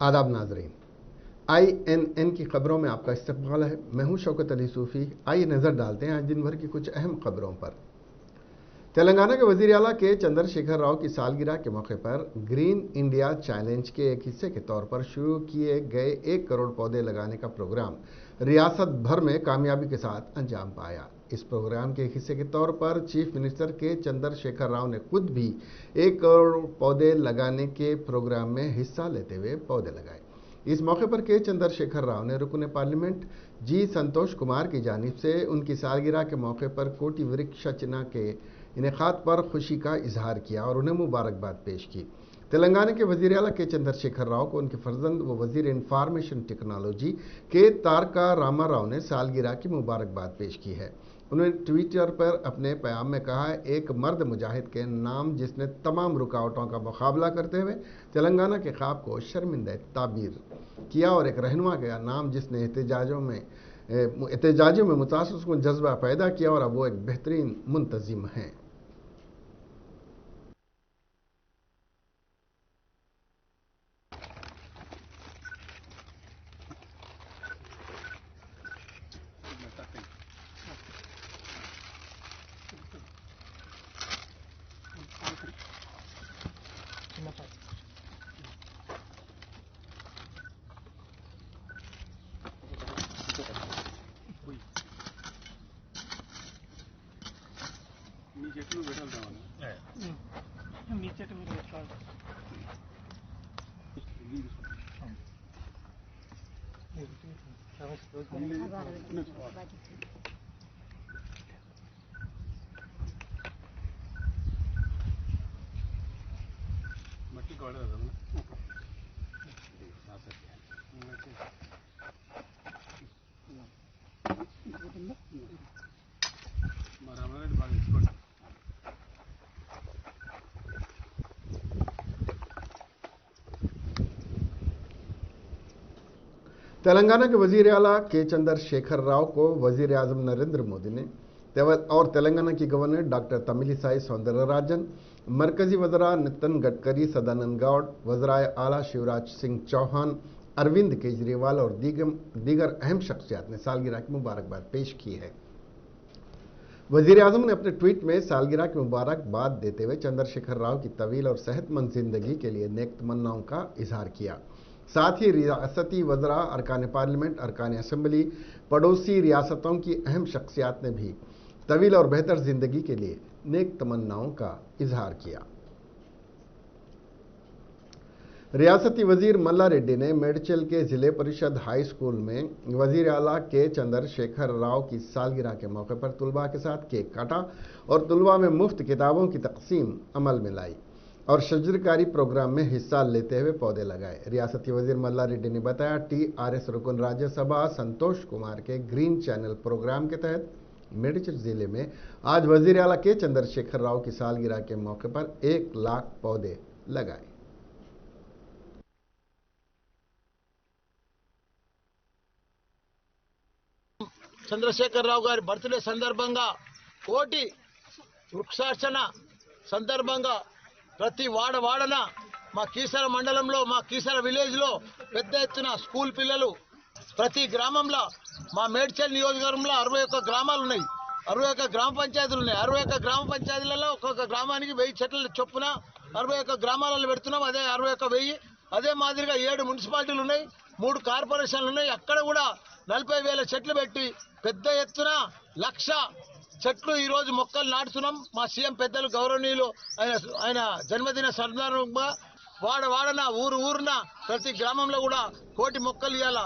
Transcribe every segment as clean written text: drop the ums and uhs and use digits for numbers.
आदाब नाजरीन, INN की खबरों में आपका इस्तकबाल है। मैं हूं शौकत अली सूफ़ी। आइए नज़र डालते हैं आज दिन भर की कुछ अहम खबरों पर। तेलंगाना के वज़ीर आला के चंद्रशेखर राव की सालगिरह के मौके पर ग्रीन इंडिया चैलेंज के एक हिस्से के तौर पर शुरू किए गए 1 करोड़ पौधे लगाने का प्रोग्राम रियासत भर में कामयाबी के साथ अंजाम पाया। इस प्रोग्राम के एक हिस्से के तौर पर चीफ मिनिस्टर के चंद्रशेखर राव ने खुद भी 1 करोड़ पौधे लगाने के प्रोग्राम में हिस्सा लेते हुए पौधे लगाए। इस मौके पर के चंद्रशेखर राव ने रुकन पार्लियामेंट जी संतोष कुमार की जानिब से उनकी सालगिरह के मौके पर कोटि वृक्षचना के इनेकाद पर खुशी का इजहार किया और उन्हें मुबारकबाद पेश की। तेलंगाना के वज़ीर आला के चंद्रशेखर राव को उनके फर्जंद व वज़ीर इंफॉर्मेशन टेक्नोलॉजी के तारका रामा राव ने सालगिरह की मुबारकबाद पेश की है। उन्होंने ट्विटर पर अपने पैगाम में कहा है, एक मर्द मुजाहिद के नाम जिसने तमाम रुकावटों का मुकाबला करते हुए तेलंगाना के ख्वाब को शर्मिंदा ताबीर किया और एक रहनुमा का नाम जिसने एहतजाजों में मुतासर जज्बा पैदा किया और अब वो एक बेहतरीन मुंतजिम हैं। तेलंगाना के वज़ीर आला के चंद्रशेखर राव को वज़ीर आज़म नरेंद्र मोदी ने और तेलंगाना की गवर्नर डॉक्टर तमिलिसाई सौंदरराजन, मरकजी वज़रा नितिन गडकरी, सदानंद गौड़, वज़राए आला शिवराज सिंह चौहान, अरविंद केजरीवाल और दीगर अहम शख्सियात ने सालगिरह की मुबारकबाद पेश की है। वज़ीर आज़म ने अपने ट्वीट में सालगिरह की मुबारकबाद देते हुए चंद्रशेखर राव की तवील और सेहतमंद जिंदगी के लिए नेक तमन्नाओं का इजहार किया। साथ ही रियासती वज़रा, अरकान पार्लियामेंट, अरकान असम्बली, पड़ोसी रियासतों की अहम शख्सियात ने भी तवील और बेहतर जिंदगी के लिए नेक तमन्नाओं का इजहार किया। रियासती वजीर मल्ला रेड्डी ने मेडचल के जिले परिषद हाई स्कूल में वजीर आला के चंद्रशेखर राव की सालगिरह के मौके पर तुलबा के साथ केक काटा और तुलबा में मुफ्त किताबों की तकसीम अमल में लाई और शजरकारी प्रोग्राम में हिस्सा लेते हुए पौधे लगाए। रियासती वजीर मल्ला रेड्डी ने बताया, TRS रुकन राज्यसभा संतोष कुमार के ग्रीन चैनल प्रोग्राम के तहत मेडचल जिले में आज वजीर आला के चंद्रशेखर राव की सालगिरह के मौके पर 1 लाख पौधे लगाए। చంద్రశేఖర్ రావు గారి బర్త్డే సందర్భంగా కోటి వృక్షార్చన సందర్భంగా ప్రతి వాడన మా కీసర మండలంలో మా కీసర విలేజ్లో పెద్ద ఎత్తున స్కూల్ పిల్లలు ప్రతి గ్రామంలో మా మేడ్చల్ నియోజకవర్గంలో 61 గ్రామాలు ఉన్నాయి, 61 గ్రామ పంచాయతీలు ఉన్నాయి. 61 గ్రామ పంచాయతీలలో ఒక్కొక్క గ్రామానికి 1000 చెట్ల చొప్పున 61 గ్రామాలలో పెడుతున్నాం. అదే 61,000. అదే మాదిరిగా 7 మున్సిపాలిటీలు ఉన్నాయి, 3 కార్పొరేషన్లు ఉన్నాయి. అక్కడ కూడా 40,000 చెట్లు పెట్టి పెద్ద ఎత్తున 1,00,000 చెట్లు ఈ రోజు మొక్కలు నాటుతున్నాం. మా సీఎం పెద్దలు గౌరవనీయులు ఆయన జన్మదిన సందర్భంగా వాడన ఊరున ప్రతి గ్రామంలో కూడా కోటి మొక్కలు ఇవ్వాలా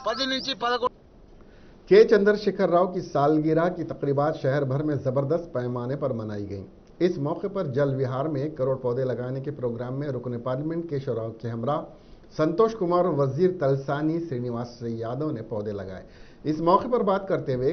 10 నుంచి 11। के चंद्रशेखर राव की सालगिरह की तकरीबात शहर भर में जबरदस्त पैमाने पर मनाई गई। इस मौके पर जल विहार में 1 करोड़ पौधे लगाने के प्रोग्राम में रुकन पार्लियामेंट केशव राव के हमरा संतोष कुमार और वजीर तलसानी श्रीनिवास यादव ने पौधे लगाए। इस मौके पर बात करते हुए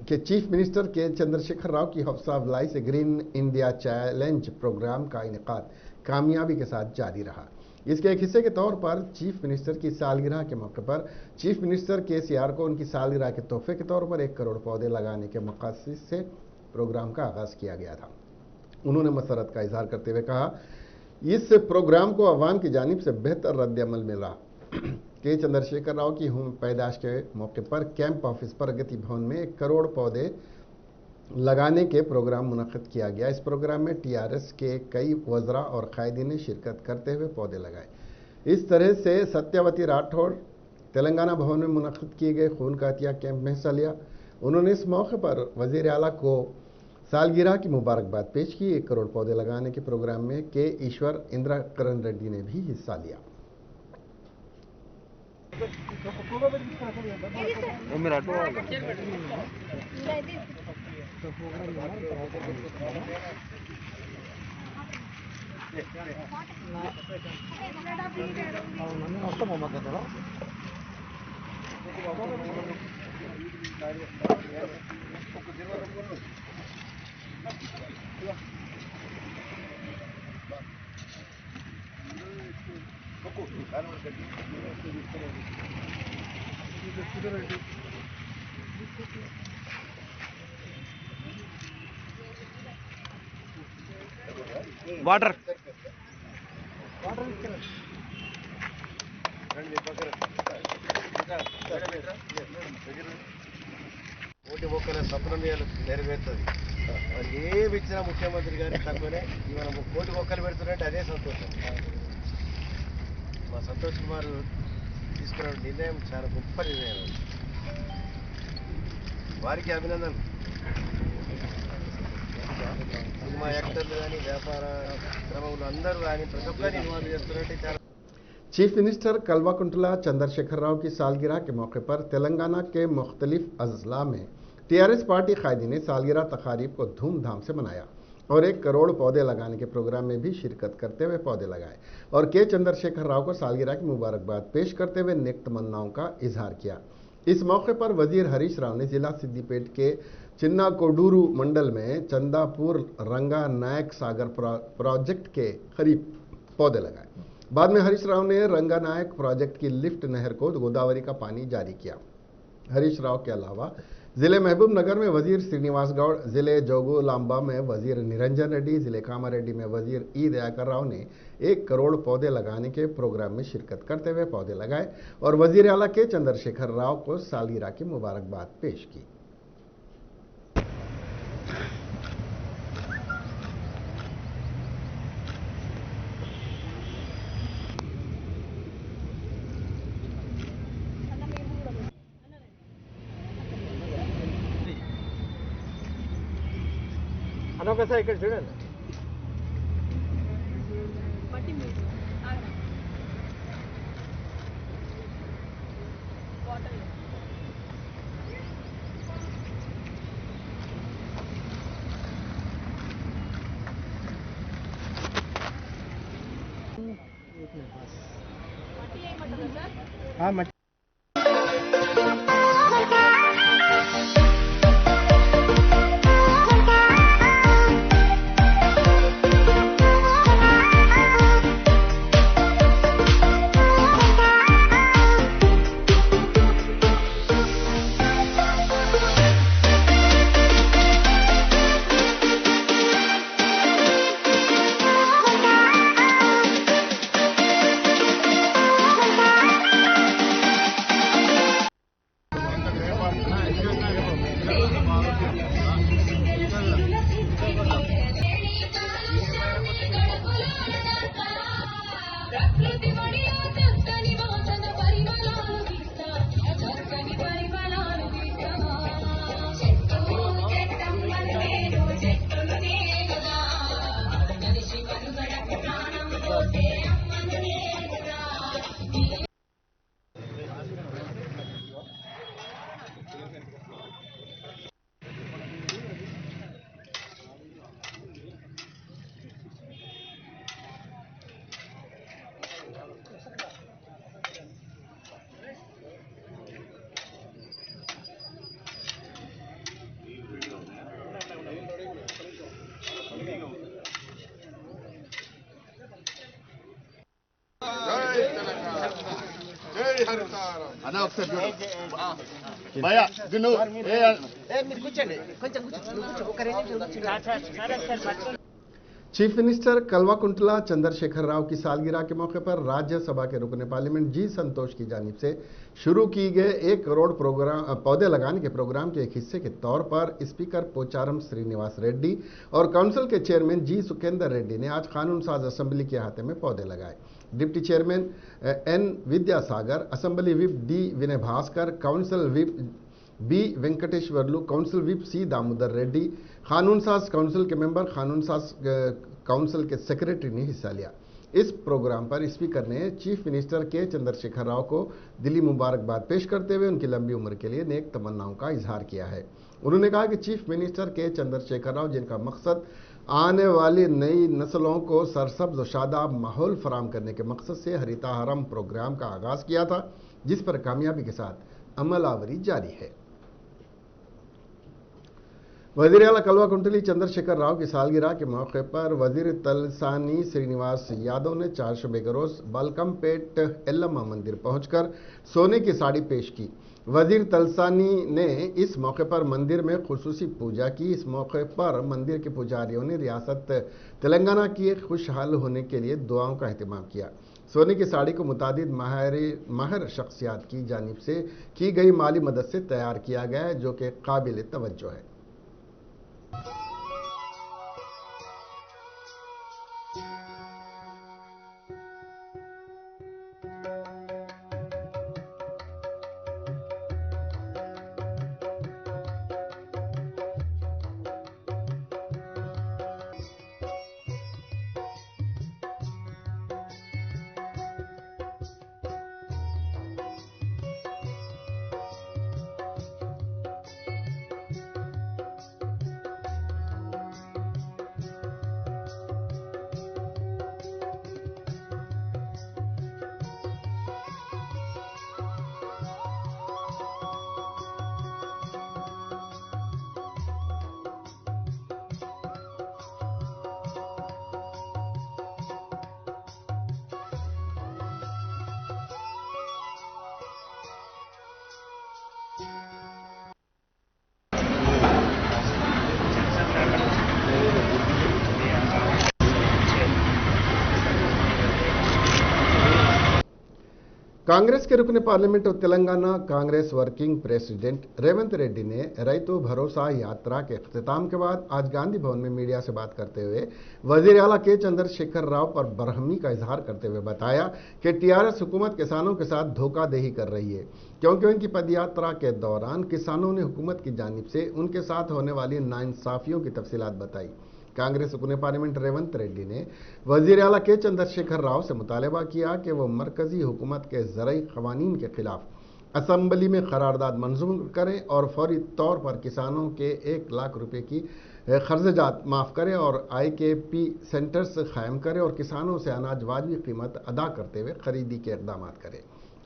के चीफ मिनिस्टर के चंद्रशेखर राव की हौसला अफजाई से ग्रीन इंडिया चैलेंज प्रोग्राम का इनेकाद कामयाबी के साथ जारी रहा। इसके एक हिस्से के तौर पर चीफ मिनिस्टर की सालगिरह के मौके पर चीफ मिनिस्टर KCR को उनकी सालगिरह के तोहफे के तौर पर 1 करोड़ पौधे लगाने के मकसद से प्रोग्राम का आगाज किया गया था। उन्होंने मसरत का इजहार करते हुए कहा इस प्रोग्राम को अवाम की जानिब से बेहतर रद्द-ए-अमल मिला। के चंद्रशेखर राव की होम पैदाश के मौके पर कैंप ऑफिस प्रगति भवन में 1 करोड़ पौधे लगाने के प्रोग्राम मुनक्किद किया गया। इस प्रोग्राम में टीआरएस के कई वज़रा और कायदीन ने शिरकत करते हुए पौधे लगाए। इस तरह से सत्यवती राठौड़ तेलंगाना भवन में मुनक्किद किए गए खून का अतिया कैंप में हिस्सा लिया। उन्होंने इस मौके पर वज़ीर आला को सालगिरह की मुबारकबाद पेश की। 1 करोड़ पौधे लगाने के प्रोग्राम में के ईश्वर इंदिरा करण रेड्डी ने भी हिस्सा लिया। वाटर ఓటి మొక్కల స్వప్నం నెరవేరుతుంది. మరి ఏమి ఇచ్చినా ముఖ్యమంత్రి గారికి తక్కువనే. ఇవాళ 1 కోటి మొక్కలు పెడుతున్నట్టు అదే సంతోషం. మా సంతోష్ కుమార్ తీసుకున్న నిర్ణయం చాలా గొప్ప నిర్ణయం. వారికి అభినందనలు. సినిమా యాక్టర్లు కానీ వ్యాపార క్రమంలో అందరూ కానీ ప్రతి ఒక్కరిని ఇన్వాల్వ్ చేస్తున్నట్టు చాలా. चीफ मिनिस्टर कल्वाकुंतला चंद्रशेखर राव की सालगिरह के मौके पर तेलंगाना के मुख्तलिफ अजला में टीआरएस पार्टी कायदी ने सालगिरह तकारीब को धूमधाम से मनाया और 1 करोड़ पौधे लगाने के प्रोग्राम में भी शिरकत करते हुए पौधे लगाए और के चंद्रशेखर राव को सालगिरह की मुबारकबाद पेश करते हुए नेक तमन्नाओं का इजहार किया। इस मौके पर वजीर हरीश राव ने जिला सिद्दीपेट के चिन्ना कोडूरू मंडल में चंदापुर रंगा नायक सागर प्रोजेक्ट के करीब पौधे लगाए। बाद में हरीश राव ने रंगानायक प्रोजेक्ट की लिफ्ट नहर को गोदावरी का पानी जारी किया। हरीश राव के अलावा जिले महबूब नगर में वजीर श्रीनिवास गौड़, जिले जोगुलांबा में वजीर निरंजन रेड्डी, जिले कामारेड्डी में वजीर ई दयाकर राव ने 1 करोड़ पौधे लगाने के प्रोग्राम में शिरकत करते हुए पौधे लगाए और वजीर आला के चंद्रशेखर राव को सालगिरह की मुबारकबाद पेश की। అనొకసారి ఇక్కడ చూడండి. అన్న ఒకసారి చూడు భయ దిను మీరు కూర్చోండి కొంచెం కూర్చో ఒక 2 నిమిషాలు కూర్చోండి. चीफ मिनिस्टर कल्वाकुंतला चंद्रशेखर राव की सालगिरह के मौके पर राज्यसभा के रुकन पार्लियामेंट जी संतोष की जानिब से शुरू की गए 1 करोड़ पौधे लगाने के प्रोग्राम के एक हिस्से के तौर पर स्पीकर पोचारम श्रीनिवास रेड्डी और काउंसिल के चेयरमैन जी सुखेंदर रेड्डी ने आज कानून साज असेंबली के अहाते में पौधे लगाए। Deputy chairman N Vidyasagar, assembly whip D Vinay Bhaskar, council whip B Venkateshwarlu, council whip C Damodar Reddy, कानून साज काउंसिल के मेंबर, कानून साज काउंसिल के सेक्रेटरी ने हिस्सा लिया। इस प्रोग्राम पर स्पीकर ने चीफ मिनिस्टर के चंद्रशेखर राव को दिली मुबारकबाद पेश करते हुए उनकी लंबी उम्र के लिए नेक तमन्नाओं का इजहार किया है। उन्होंने कहा कि चीफ मिनिस्टर के चंद्रशेखर राव, जिनका मकसद आने वाली नई नस्लों को सरसब्ज और शादाब माहौल फराम करने के मकसद से हरिताहरम प्रोग्राम का आगाज किया था, जिस पर कामयाबी के साथ अमलावरी जारी है। वजीर आला कल्वाकुंतली चंद्रशेखर राव की सालगिरह के मौके पर वजीर तलसानी श्रीनिवास यादव ने 4 शबे गरोज बालकमपेट एल्लम्मा मंदिर पहुंचकर सोने की साड़ी पेश की। वजीर तलसानी ने इस मौके पर मंदिर में खुसूसी पूजा की। इस मौके पर मंदिर के पुजारियों ने रियासत तेलंगाना की खुशहाल होने के लिए दुआओं का एहतमाम किया। सोने की साड़ी को मुतादिद माहिर शख्सियात की जानिब से की गई माली मदद से तैयार किया गया है, जो कि काबिल तवज्जो है। कांग्रेस के रुकने पार्लियामेंट और तेलंगाना कांग्रेस वर्किंग प्रेसिडेंट रेवंत रेड्डी ने रैतु भरोसा यात्रा के अख्तिताम के बाद आज गांधी भवन में मीडिया से बात करते हुए वजीर आला के चंद्रशेखर राव पर बरहमी का इजहार करते हुए बताया कि टीआरएस हुकूमत किसानों के साथ धोखाधड़ी कर रही है, क्योंकि उनकी पदयात्रा के दौरान किसानों ने हुकूमत की जानिब से उनके साथ होने वाली नाइंसाफियों की तफसीलात बताई। कांग्रेस रुकने पार्लियामेंट रेवंत रेड्डी ने वजीर आला के चंद्रशेखर राव से मुतालबा किया कि वो मरकजी हुकूमत के ज़रई क़वानीन के खिलाफ असम्बली में करारदाद मंजूर करें और फौरी तौर पर किसानों के 1 लाख रुपए की खर्चात माफ़ करें और IKP सेंटर्स कायम करें और किसानों से अनाज वाजिब कीमत अदा करते हुए खरीदी के इक़दाम करें।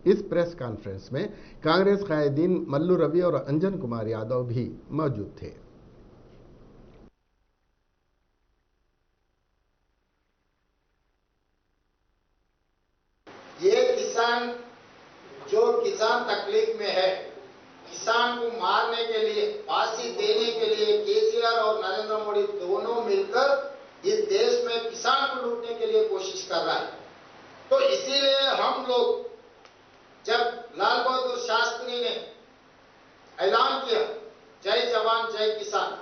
इस प्रेस कॉन्फ्रेंस में कांग्रेस कायदीन मल्लू रवि और अंजन कुमार यादव भी मौजूद थे। ये किसान जो किसान तकलीफ में है, किसान को मारने के लिए, फांसी देने के लिए केसीआर और नरेंद्र मोदी दोनों मिलकर इस देश में किसान को लूटने के लिए कोशिश कर रहा है। तो इसीलिए हम लोग, जब लाल बहादुर शास्त्री ने ऐलान किया जय जवान जय किसान,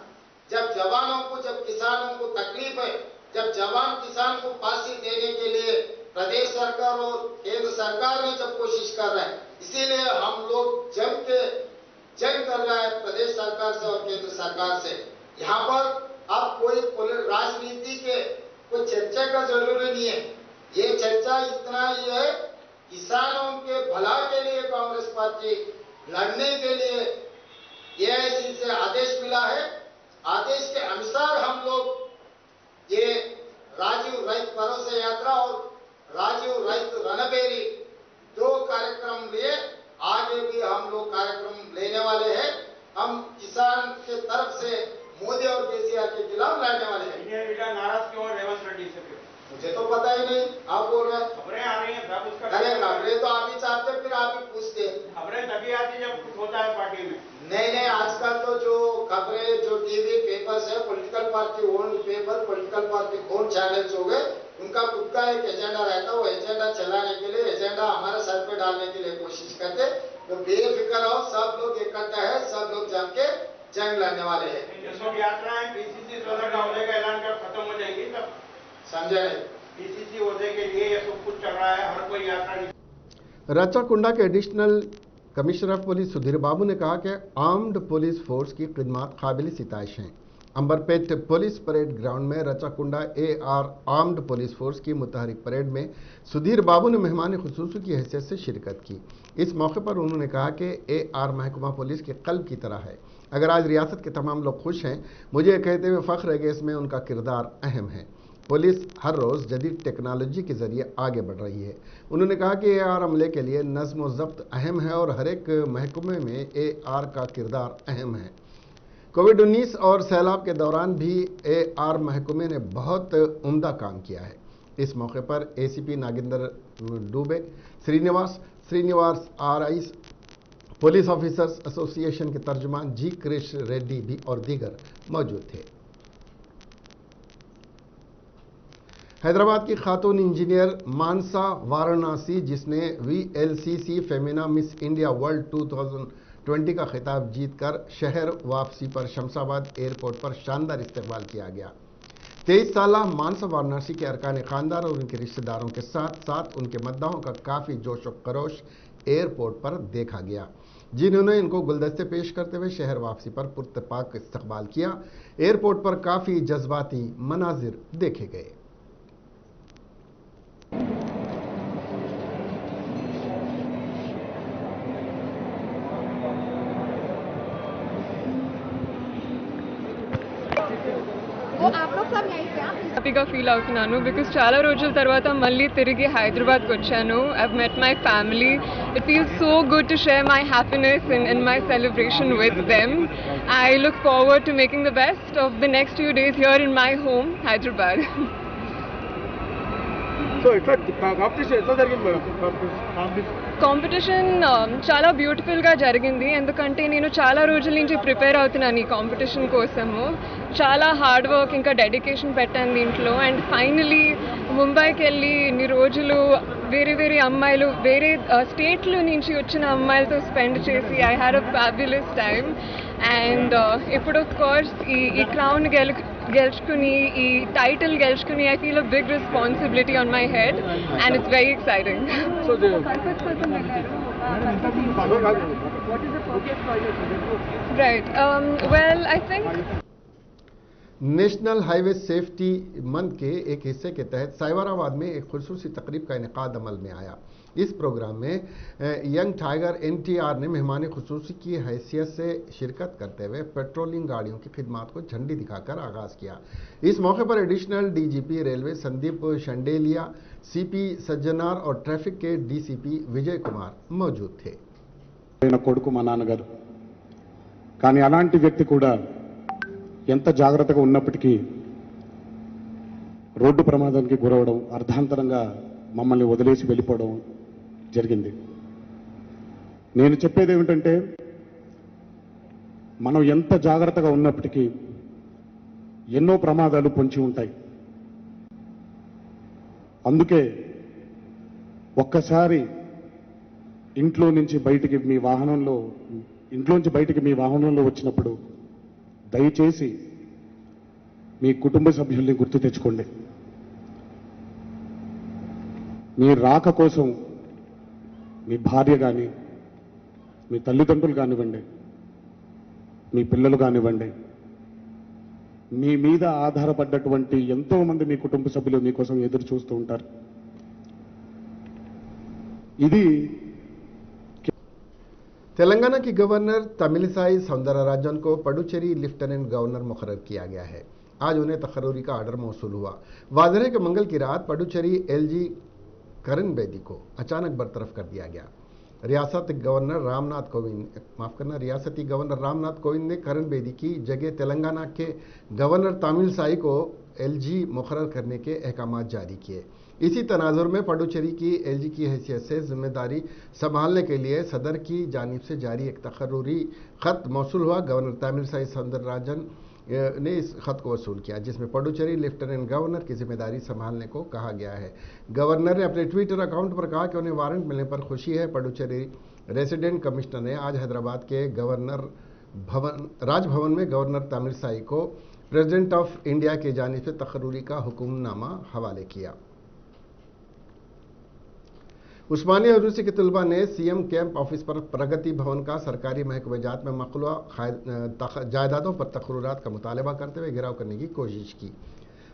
जब जवानों को, जब किसानों को तकलीफ है, जब जवान किसान को फांसी देने के लिए प्रदेश सरकार और केंद्र सरकार ने जब कोशिश कर रहा है, इसीलिए हम लोग जंग कर रहा है प्रदेश सरकार से और केंद्र सरकार से। यहाँ पर अब कोई राजनीति के कोई चर्चा का जरूरी नहीं है। ये चर्चा इतना ही है, किसानों के भला के लिए कांग्रेस पार्टी लड़ने के लिए AIC से आदेश मिला है। आदेश के अनुसार हम लोग ये राजीव रैत भरोसा यात्रा और राजीव रैत रणबेरी 2 कार्यक्रम लिए, आगे भी हम लोग कार्यक्रम लेने वाले हैं। हम किसान के तरफ से मोदी और केसीआर के खिलाफ लड़ने वाले हैं। नाराज क्यों रेवंत रेड्डी से? मुझे तो पता ही नहीं, आप बोल रहे हैं। खबरें आ रही हैं, सब उसका अरे खबरें तो आप ही चाहते, फिर आप ही पूछते। खबरें तभी आती जब कुछ होता है पार्टी में। नहीं, आजकल तो जो खबरें जो टीवी पेपर्स है, political party own paper, political party own channels हो गए, उनका खुद का एक एजेंडा रहता है। वो एजेंडा चलाने के लिए, एजेंडा हमारे सर पे डालने के लिए कोशिश करते। तो बेफिक्र रहो, सब लोग इकट्ठा है, सब लोग जम के जंग लड़ने वाले हैं। ये सब यात्राएं पीसीसी का होने का ऐलान कर खत्म हो जाएंगी तब समझे नहीं? पीसीसी होने के लिए ये सब कुछ चल रहा है, हर कोई यात्रा नहीं। राचाकुंडा के additional commissioner of police Sudheer Babu ने कहा कि आर्म्ड पुलिस फोर्स की खिदमत काबिल सिताइश हैं। अंबरपेट पुलिस परेड ग्राउंड में Rachakonda AR armed police force की मुतहरिक परेड में सुधीर बाबू ने मेहमान खुसूसी की हैसियत से शिरकत की। इस मौके पर उन्होंने कहा कि AR महकमा पुलिस के कल्ब की तरह है। अगर आज रियासत के तमाम लोग खुश हैं, मुझे यह कहते हुए फख्र है कि इसमें उनका किरदार अहम है। पुलिस हर रोज़ जदीद टेक्नोलॉजी के जरिए आगे बढ़ रही है। उन्होंने कहा कि AR अमले के लिए नज़्म व ज़ब्त अहम है और हर एक महकमे में AR का किरदार अहम है। कोविड-19 और सैलाब के दौरान भी AR महकमे ने बहुत उम्दा काम किया है। इस मौके पर ACP Nagendra Dubey, Shrinivas RI, police officers association के तर्जुमान जी कृष रेड्डी भी और दीगर मौजूद थे। हैदराबाद की खातून इंजीनियर मानसा वाराणसी, जिसने VLCC Femina miss India world 2020 का खिताब जीतकर शहर वापसी पर शमशाबाद एयरपोर्ट पर शानदार इस्तकबाल किया गया। 23 साला मानसा वाराणसी के अरकान खानदान और उनके रिश्तेदारों के साथ साथ उनके मद्दाहों का काफ़ी जोश व खरोश एयरपोर्ट पर देखा गया, जिन्होंने इनको गुलदस्ते पेश करते हुए शहर वापसी पर पुरतपाक इस्तकबाल किया। एयरपोर्ट पर काफ़ी जज्बाती मनाजिर देखे गए। హ్యాపీగా ఫీల్ అవుతున్నాను బికాస్ చాలా రోజుల తర్వాత మళ్ళీ తిరిగి హైదరాబాద్కి వచ్చాను. I've met my family. It feels so good to share my happiness in my celebration with them. I look forward to making the best of the next few days here in my home Hyderabad. So ఇట్లా competition ఎట్లా జరిగింది? Competition చాలా బ్యూటిఫుల్గా జరిగింది, ఎందుకంటే నేను చాలా రోజుల నుంచి ప్రిపేర్ అవుతున్నాను ఈ కాంపిటీషన్ కోసము. చాలా హార్డ్ వర్క్ ఇంకా డెడికేషన్ పెట్టాను దీంట్లో. అండ్ ఫైనలీ ముంబైకి వెళ్ళి ఇన్ని రోజులు వేరే వేరే అమ్మాయిలు, వేరే స్టేట్ల నుంచి వచ్చిన అమ్మాయిలతో స్పెండ్ చేసి I had a fabulous time. And ఇప్పుడు ఆఫ్ కోర్స్ ఈ క్రౌన్ గెలుచుకుని, ఈ టైటిల్ గెలుచుకుని I feel a big responsibility on my head and it's very exciting. Right. Well, I think national highway safety month के एक हिस्से के तहत साइबराबाद में एक खुसूसी तकरीब का इनेकाद अमल में आया। इस प्रोग्राम में यंग टाइगर NTR ने मेहमान खुसूसी की हैसियत से शिरकत करते हुए पेट्रोलिंग गाड़ियों की खिदमत को झंडी दिखाकर आगाज़ किया। इस मौके पर additional DGP railway Sandeep Shandilya, CP Sajjanar और ट्रैफिक के DCP विजय कुमार मौजूद थे। కొడుకు మా నాన్నగారు, కానీ అలాంటి వ్యక్తి కూడా ఎంత జాగ్రత్తగా ఉన్నప్పటికీ రోడ్డు ప్రమాదానికి గురవడం, అర్ధాంతరంగా మమ్మల్ని వదిలేసి వెళ్ళిపోవడం జరిగింది. నేను చెప్పేది ఏమిటంటే, మనం ఎంత జాగ్రత్తగా ఉన్నప్పటికీ ఎన్నో ప్రమాదాలు పొంచి ఉంటాయి. అందుకే ఒక్కసారి ఇంట్లోంచి బయటికి మీ వాహనంలో వచ్చినప్పుడు దయచేసి మీ కుటుంబ సభ్యుల్ని గుర్తు తెచ్చుకోండి. మీ రాక కోసం మీ భార్య కానీ, మీ తల్లిదండ్రులు కానివ్వండి, మీ పిల్లలు కానివ్వండి, మీ మీద ఆధారపడ్డటువంటి ఎంతో మంది మీ కుటుంబ సభ్యులు మీకోసం ఎదురు చూస్తూ ఉంటారు. ఇది तेलंगाना की गवर्नर तमिलिसाई सौंदरराजन को पुडुचेरी लेफ्टिनेंट गवर्नर मुकर्रर किया गया है। आज उन्हें तकर्रुरी का ऑर्डर मौसूल हुआ। वाज़ेह है कि मंगल की रात पुडुचेरी LG करण बेदी को अचानक बरतरफ कर दिया गया। रियासती गवर्नर रामनाथ कोविंद ने करण बेदी की जगह तेलंगाना के गवर्नर तमिलिसाई को LG मुकर्रर करने के अहकाम जारी किए। इसी तनाजुर में पुडुचेरी की एलजी की हैसियत से जिम्मेदारी संभालने के लिए सदर की जानिब से जारी एक तकर्रुरी खत मौसूल हुआ। गवर्नर तमिलिसाई सौंदरराजन ने इस खत को वसूल किया, जिसमें पुडुचेरी लेफ्टिनेंट गवर्नर की जिम्मेदारी संभालने को कहा गया है। गवर्नर ने अपने ट्विटर अकाउंट पर कहा कि उन्हें वारंट मिलने पर खुशी है। पुडुचेरी रेसिडेंट कमिश्नर ने आज हैदराबाद के राजभवन में गवर्नर तमिलिसाई को प्रेसिडेंट ऑफ इंडिया की जानिब से तकर्रुरी का हुक्मनामा हवाले किया। उस्मानिया यूनिवर्सिटी के तलबा ने सीएम कैंप ऑफिस पर प्रगति भवन का सरकारी महकमेजात में मखलूआ जायदादों पर तकर्रुरात का मुतालबा करते हुए घेराव करने की कोशिश की,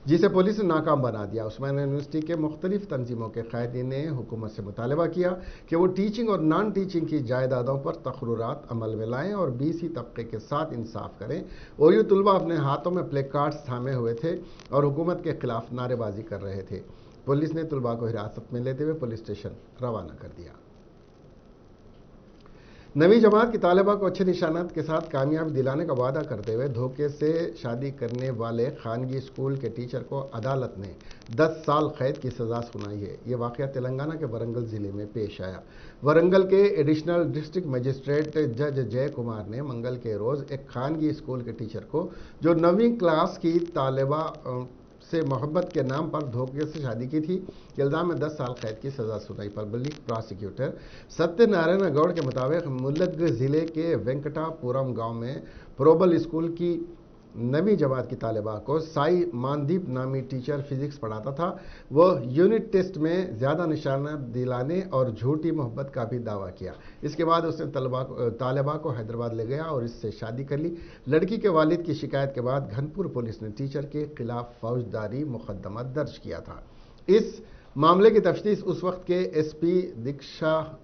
जिसे पुलिस ने नाकाम बना दिया। उस्मानिया यूनिवर्सिटी के मुख्तलिफ तंजीमों के कायदीन ने हुकूमत से मुतालबा किया कि वो टीचिंग और नॉन टीचिंग की जायदादों पर तकर्रुरात अमल में लाएँ और बीसी तबके के साथ इंसाफ करें। ओयू तलबा अपने हाथों में प्ले कार्ड्स थामे हुए थे और हुकूमत के खिलाफ नारेबाजी कर रहे थे। पुलिस ने तलबा को हिरासत में लेते हुए पुलिस स्टेशन रवाना कर दिया। नवी जमात की तालिबा को अच्छे निशानात के साथ कामयाबी दिलाने का वादा करते हुए धोखे से शादी करने वाले खानगी स्कूल के टीचर को अदालत ने 10 साल कैद की सजा सुनाई है। ये वाक़या तेलंगाना के वरंगल जिले में पेश आया। वरंगल के एडिशनल डिस्ट्रिक्ट मजिस्ट्रेट जज जय कुमार ने मंगल के रोज़ एक खानगी स्कूल के टीचर को, जो 9वीं क्लास की तालिबा से मोहब्बत के नाम पर धोखे से शादी की थी, इल्जाम में 10 साल कैद की सजा सुनाई। पब्लिक प्रोसिक्यूटर सत्यनारायण गौड़ के मुताबिक मुल्लग जिले के वेंकटापुरम गांव में प्रोबल स्कूल की 9वीं जमात की तालिबा को साई मानदीप नामी टीचर फिजिक्स पढ़ाता था। वह यूनिट टेस्ट में ज़्यादा निशाना दिलाने और झूठी मोहब्बत का भी दावा किया। इसके बाद उसने तालिबा को हैदराबाद ले गया और इससे शादी कर ली। लड़की के वालिद की शिकायत के बाद घनपुर पुलिस ने टीचर के खिलाफ फौजदारी मुकदमा दर्ज किया था। इस मामले की तफ्तीश उस वक्त के एसपी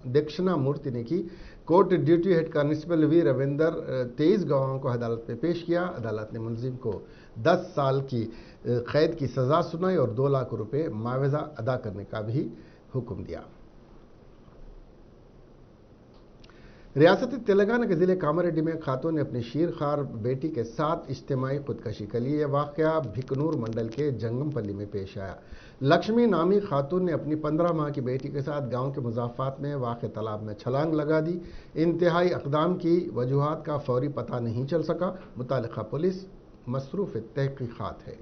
दीक्षणा मूर्ति ने की। Court duty head constable V Ravinder 23 गवाहों को अदालत में पेश किया। अदालत ने मुलजिम को 10 साल की कैद की सजा सुनाई और 2 लाख रुपए मुआवजा अदा करने का भी हुक्म दिया। रियासत तेलंगाना के जिले कामारेड्डी में खातून ने अपनी शीरखार बेटी के साथ इज्तिमाई खुदकशी कर ली। यह वाक़या भिकनूर मंडल के जंगमपल्ली में पेश आया। लक्ष्मी नामी खातून ने अपनी 15 माह की बेटी के साथ गांव के मुजाफात में वाक़ तालाब में छलांग लगा दी। इंतहाई अक़दाम की वजूहात का फौरी पता नहीं चल सका। मुतालिका पुलिस मसरूफ़ तहक़ीक़ात है।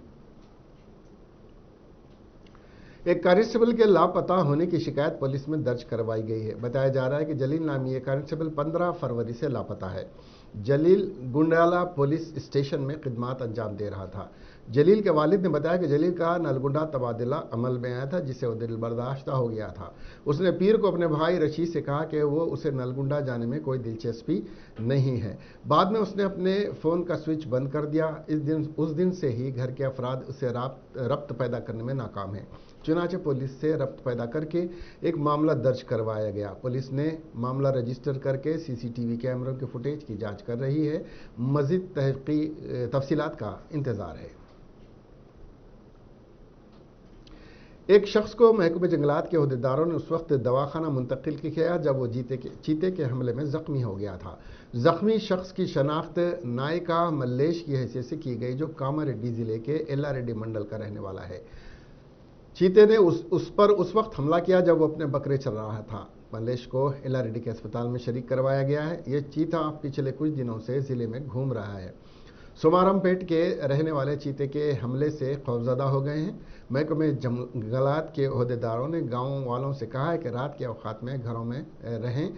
एक कांस्टेबल के लापता होने की शिकायत पुलिस में दर्ज करवाई गई है। बताया जा रहा है कि जलील नामी एक कांस्टेबल 15 फरवरी से लापता है। जलील गुंडाला पुलिस स्टेशन में खिदमात अंजाम दे रहा था। जलील के वालिद ने बताया कि जलील का नलगुंडा तबादला अमल में आया था, जिससे वो दिल बर्दाश्त हो गया था। उसने पीर को अपने भाई रशीद से कहा कि वो उसे नलगुंडा जाने में कोई दिलचस्पी नहीं है। बाद में उसने अपने फ़ोन का स्विच बंद कर दिया। उस दिन से ही घर के अफराद उसे रब्त पैदा करने में नाकाम हैं। चुनाचे पुलिस से रब्त पैदा करके एक मामला दर्ज करवाया गया। पुलिस ने मामला रजिस्टर करके सीसीटीवी कैमरों के फुटेज की जांच कर रही है। मज़ीद तफसीलात का इंतज़ार है। एक शख्स को महकमे जंगलात के अहदेदारों ने उस वक्त दवाखाना मुंतकिल किया जब वो चीते के हमले में ज़ख्मी हो गया था। ज़ख्मी शख्स की शनाख्त नायका मल्लेश की हैसियत से की गई, जो कामारेड्डी ज़िले के एल्लारेड्डी मंडल का रहने वाला है। चीते ने उस पर उस वक्त हमला किया जब वो अपने बकरे चल रहा था। मल्लेश को एल्लारेड्डी के अस्पताल में शरीक करवाया गया है। ये चीता पिछले कुछ दिनों से ज़िले में घूम रहा है। सोमारामपेट के रहने वाले चीते के हमले से खौफजदा हो गए हैं। महकमे जंगलात के अहदेदारों ने गाँव वालों से कहा है कि रात के औकात में घरों में रहें।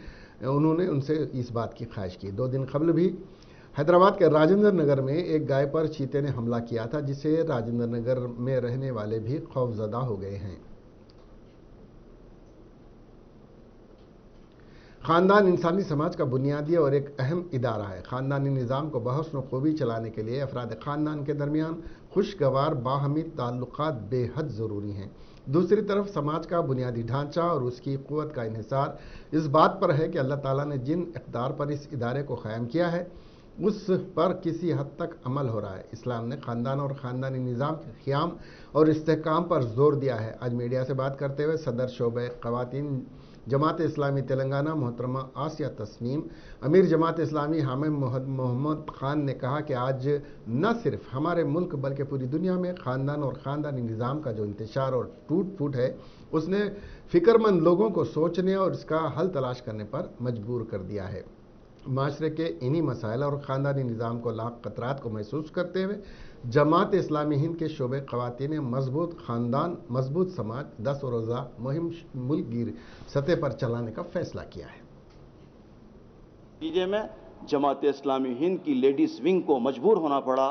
उन्होंने उनसे इस बात की ख्वाहिश की। 2 दिन कबल भी हैदराबाद के राजेंद्र नगर में एक गाय पर चीते ने हमला किया था, जिससे राजेंद्र नगर में रहने वाले भी खौफजदा हो गए हैं। ख़ानदान इंसानी समाज का बुनियादी और एक अहम इदारा है। ख़ानदानी निज़ाम को बहसन खूबी चलाने के लिए अफराद ख़ानदान के दरमियान खुशगवार बाहमी ताल्लुकात बेहद ज़रूरी हैं। दूसरी तरफ समाज का बुनियादी ढांचा और उसकी क़ुव्वत का इन्हिसार इस बात पर है कि अल्लाह ताला ने जिन इक़दार पर इस इदारे को क़ायम किया है, उस पर किसी हद तक अमल हो रहा है। इस्लाम ने ख़ानदान और ख़ानदानी निज़ाम के क़याम और इस्तेहकाम पर जोर दिया है। आज मीडिया से बात करते हुए सदर शोबे ख़वातीन जमात इस्लामी तेलंगाना मोहतरमा आसिया तस्नीम, अमीर जमात इस्लामी हामिद मोहम्मद ख़ान ने कहा कि आज न सिर्फ हमारे मुल्क बल्कि पूरी दुनिया में ख़ानदान और ख़ानदानी निज़ाम का जो इंतशार और टूट फूट है, उसने फ़िक्रमंद लोगों को सोचने और इसका हल तलाश करने पर मजबूर कर दिया है। माशरे के इन्हीं मसाइल और ख़ानदानी निज़ाम को लाख खतरात को महसूस करते हुए जमात इस्लामी हिंद के शोबे ख़वातीन ने मजबूत ख़ानदान मजबूत समाज 10 रोज़ा मुहिम मुल्कगीर सतह पर चलाने का फैसला किया है। नतीजे में जमात इस्लामी हिंद की लेडीज़ विंग को मजबूर होना पड़ा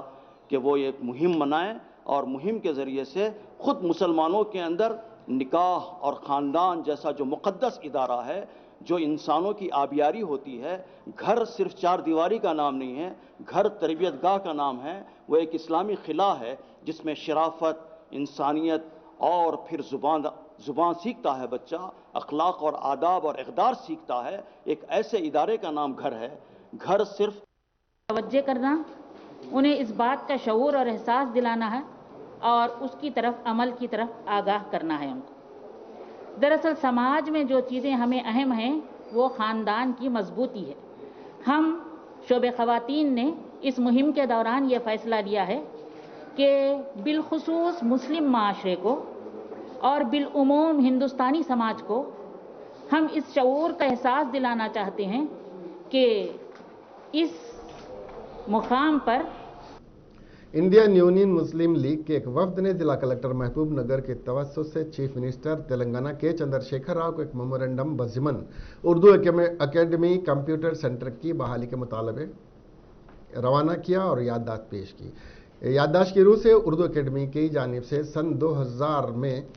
कि वो एक मुहिम बनाएं और मुहिम के ज़रिए से ख़ुद मुसलमानों के अंदर निकाह और ख़ानदान जैसा जो मुक़द्दस इदारा है, जो इंसानों की आबियारी होती है, घर सिर्फ चार दीवारी का नाम नहीं है, घर तरबियत गाह का नाम है। वो एक इस्लामी खिला है जिसमें शराफत, इंसानियत और फिर ज़ुबान सीखता है बच्चा, अखलाक और आदाब और इक़दार सीखता है। एक ऐसे इदारे का नाम घर है। घर सिर्फ तवज्जो करना, उन्हें इस बात का शऊर और एहसास दिलाना है और उसकी तरफ अमल की तरफ आगाह करना है उनको। दरअसल समाज में जो चीज़ें हमें अहम हैं वो ख़ानदान की मजबूती है। हम शोबे ख़वातीन ने इस मुहिम के दौरान ये फ़ैसला लिया है कि बिलखुसूस मुस्लिम माशरे को और बिलउमूम हिंदुस्तानी समाज को हम इस शऊर का एहसास दिलाना चाहते हैं कि इस मुकाम पर इंडियन यूनियन मुस्लिम लीग के एक वफ्द ने जिला कलेक्टर महबूब नगर के तवस्सुत से चीफ मिनिस्टर तेलंगाना के चंद्रशेखर राव को एक मेमोरेंडम बज़िमन उर्दू एकेडमी कंप्यूटर सेंटर की बहाली के मुतालबे रवाना किया और याददाश्त पेश की। याददाश्त की रूह से उर्दू एकेडमी की जानिब से सन 2000 में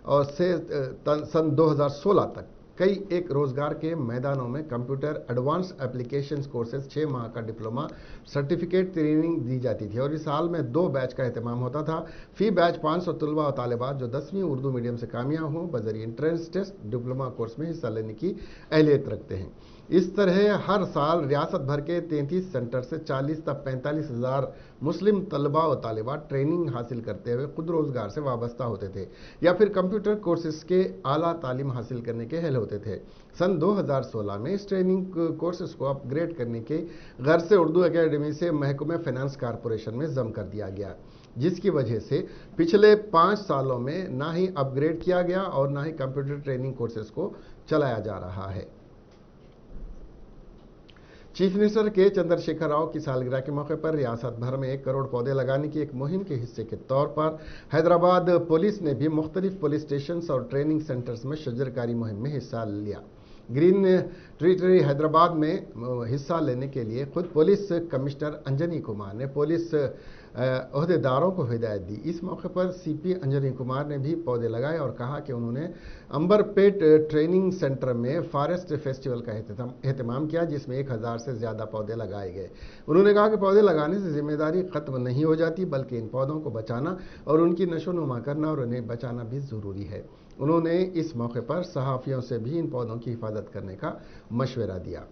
और से सन 2016 तक कई एक रोज़गार के मैदानों में कंप्यूटर एडवांस एप्लीकेशंस कोर्सेज 6 माह का डिप्लोमा सर्टिफिकेट ट्रेनिंग दी जाती थी और इस साल में 2 बैच का एहतमाम होता था। फी बैच 500 तलबा और तालिबात जो 10वीं उर्दू मीडियम से कामयाब हों बजरिए एंट्रेंस टेस्ट डिप्लोमा कोर्स में हिस्सा लेने की अहलियत रखते हैं। इस तरह हर साल रियासत भर के 33 सेंटर से 40 तक 45,000 मुस्लिम तलबा और तालिबात ट्रेनिंग हासिल करते हुए खुद रोजगार से वाबस्ता होते थे या फिर कंप्यूटर कोर्सेज के आला तालीम हासिल करने के अहल होते थे। सन 2016 में इस ट्रेनिंग कोर्सेज को अपग्रेड करने के गर्ज से उर्दू एकेडमी से महकमे फाइनेंस कॉरपोरेशन में जम कर दिया गया, जिसकी वजह से पिछले 5 सालों में ना ही अपग्रेड किया गया और ना ही कंप्यूटर ट्रेनिंग कोर्सेज को चलाया जा रहा है। चीफ मिनिस्टर के चंद्रशेखर राव की सालगिरह के मौके पर रियासत भर में 1 करोड़ पौधे लगाने की एक मुहिम के हिस्से के तौर पर हैदराबाद पुलिस ने भी मुख्तलिफ पुलिस स्टेशन और ट्रेनिंग सेंटर्स में शजरकारी मुहिम में हिस्सा लिया। ग्रीन टेरिटरी हैदराबाद में हिस्सा लेने के लिए खुद पुलिस कमिश्नर अंजनी कुमार ने पुलिस अहदेदारों को हिदायत दी। इस मौके पर सीपी अंजनी कुमार ने भी पौधे लगाए और कहा कि उन्होंने अंबरपेट ट्रेनिंग सेंटर में फॉरेस्ट फेस्टिवल का एहतमाम किया, जिसमें 1000 से ज़्यादा पौधे लगाए गए। उन्होंने कहा कि पौधे लगाने से जिम्मेदारी खत्म नहीं हो जाती, बल्कि इन पौधों को बचाना और उनकी नशोनुमा करना और उन्हें बचाना भी ज़रूरी है। उन्होंने इस मौके पर सहाफ़ियों से भी इन पौधों की हिफाजत करने का मशवरा दिया।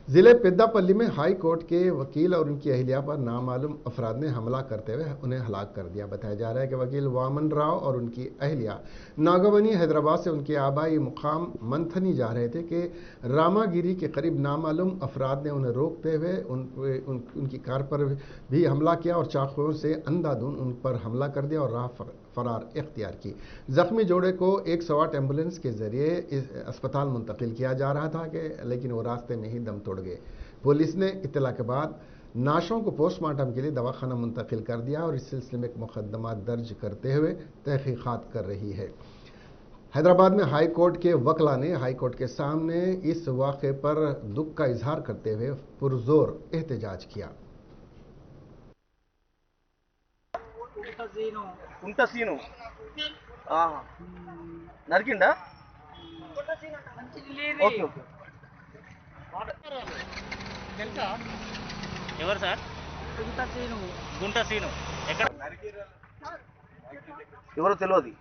जिले पेद्दापल्ली में हाई कोर्ट के वकील और उनकी अहलिया पर नामालूम अफराद ने हमला करते हुए उन्हें हलाक कर दिया। बताया जा रहा है कि वकील वामन राव और उनकी अहलिया नागवनी हैदराबाद से उनके आबाई मुकाम मंथनी जा रहे थे कि रामागिरी के करीब नामालूम अफराद ने उन्हें रोकते हुए उनकी कार पर भी हमला किया और चाकुओं से अंधाधुंध उन पर हमला कर दिया और राह फरार इख्तियार की। जख्मी जोड़े को 108 एम्बुलेंस के जरिए अस्पताल मुंतकिल किया जा रहा था लेकिन वो रास्ते में ही दम तोड़ गए। पुलिस ने इत्तला के बाद नाशों को पोस्टमार्टम के लिए दवाखाना मुंतकिल कर दिया और इस सिलसिले में एक मुकदमा दर्ज करते हुए तहकीकात कर रही है। हैदराबाद में हाई कोर्ट के वकला ने हाई कोर्ट के सामने इस वाक़े पर दुख का इजहार करते हुए पुरजोर एहतजाज किया। ఉంటా సీను నరికిండా ఓకే ఓకే తెలుసా ఎవరు సార్ గుంట సీను ఎక్కడ ఎవరో తెలియదు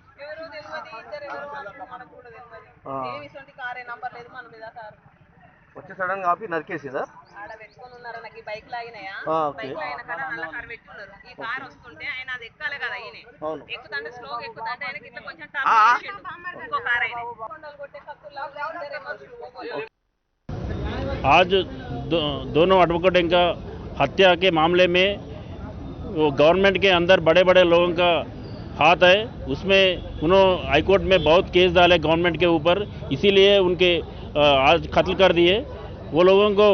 వచ్చి సడన్ గా ఆపి నరికేసిందా? ఆడ పెట్టుకొని ఉన్నారు నాకు బైక్ లాగినాయా ఓకే. బైక్ లాగిన కదా నల్ల కారు పెట్టి ఉన్నారు ఈ కారు వస్తుంటే ఆయన అది ఎక్కాలి కదా ఈయన అవును. ఎక్కుతుంటే స్లోగా ఎక్కుతుంటే ఆయనకి ఇట్లా కొంచెం టర్న్ చేసిండు ఇంకో కారు అయినా కొండలు కొట్టే కత్తుల్లా ఇద్దరేమో आज दोनों एडवोकेट का हत्या के मामले में वो गवर्नमेंट के अंदर बड़े बड़े लोगों का हाथ है, उसमें उन्होंने हाईकोर्ट में बहुत केस डाले गवर्नमेंट के ऊपर, इसीलिए उनके आज कत्ल कर दिए। वो लोगों को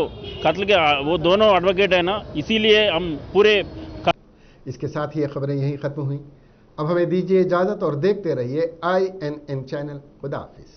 कत्ल के वो दोनों एडवोकेट है ना, इसीलिए हम पूरे। इसके साथ ही ये खबरें यहीं ख़त्म हुई। अब हमें दीजिए इजाज़त और देखते रहिए INN चैनल। खुदा हाफिज़।